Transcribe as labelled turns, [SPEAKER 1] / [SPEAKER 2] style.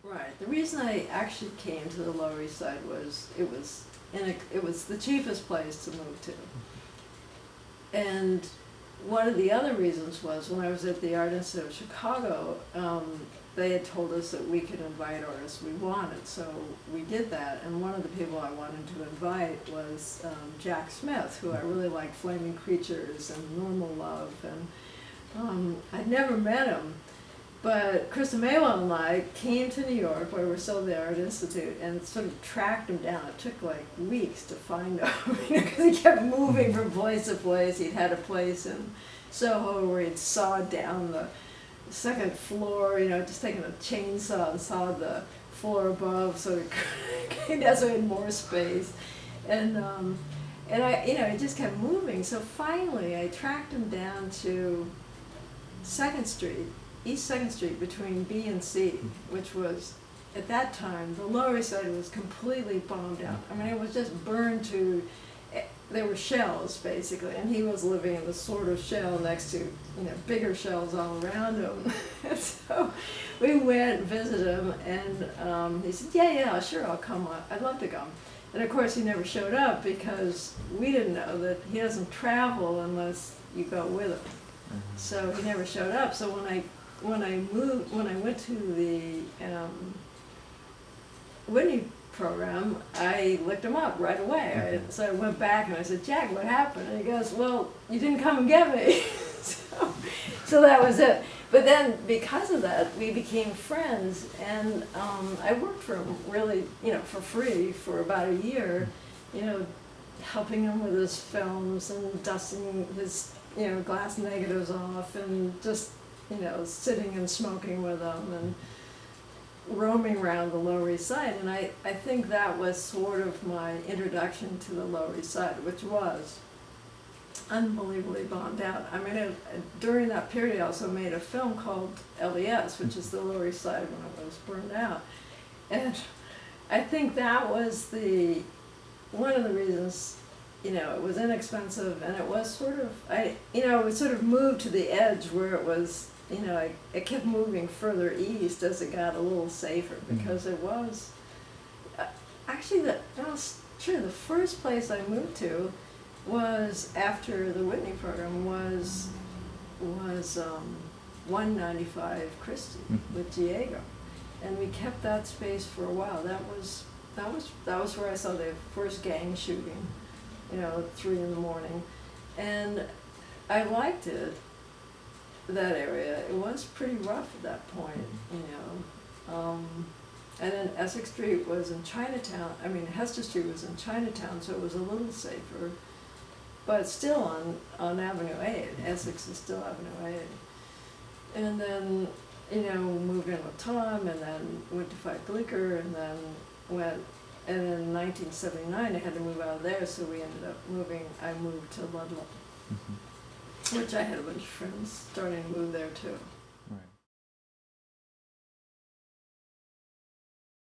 [SPEAKER 1] Right. The reason I actually came to the Lower East Side was it was the cheapest place to move to. And one of the other reasons was when I was at the Art Institute of Chicago, they had told us that we could invite artists we wanted, so we did that. And one of the people I wanted to invite was Jack Smith, who I really liked, Flaming Creatures and Normal Love, and I'd never met him. But Krista Maywell and I came to New York, where we're still at the Art Institute, and sort of tracked him down. It took like weeks to find him, because he kept moving from place to place. He'd had a place in Soho where he'd sawed down the second floor, just taking a chainsaw and sawed the floor above so he had more space. And I, he just kept moving. So finally, I tracked him down to Second Street. East 2nd Street between B and C, which was, at that time, the Lower East Side was completely bombed out. I mean, it was just burned to, there were shells, basically, and he was living in the sort of shell next to, bigger shells all around him. And so we went and visited him, and he said, yeah, sure, I'll come, I'd love to come. And of course, he never showed up because we didn't know that he doesn't travel unless you go with him. So he never showed up. So when I went to the Whitney program, I looked him up right away. So I went back and I said, Jack, what happened? And he goes, well, you didn't come and get me. so that was it. But then because of that, we became friends, and I worked for him really, for free for about a year, helping him with his films and dusting his, glass negatives off, and just sitting and smoking with them and roaming around the Lower East Side. And I think that was sort of my introduction to the Lower East Side, which was unbelievably bombed out. I mean, during that period, I also made a film called LES, which is the Lower East Side when it was burned out. And I think that was one of the reasons, it was inexpensive, and it was sort of, it was sort of moved to the edge where it was, it kept moving further east as it got a little safer, because it was, actually, the first place I moved to was after the Whitney program was 195 Christie with Diego, and we kept that space for a while. That was where I saw the first gang shooting, at 3 in the morning, and I liked it. That area, it was pretty rough at that point, and then Essex Street was in Chinatown. I mean, Hester Street was in Chinatown, so it was a little safer, but still on Avenue 8. Essex is still Avenue 8. And then, moved in with Tom, and then went to Fight Bleecker, and then and in 1979 I had to move out of there, so we ended up I moved to Ludlow. Which I had a bunch of friends starting to move there too.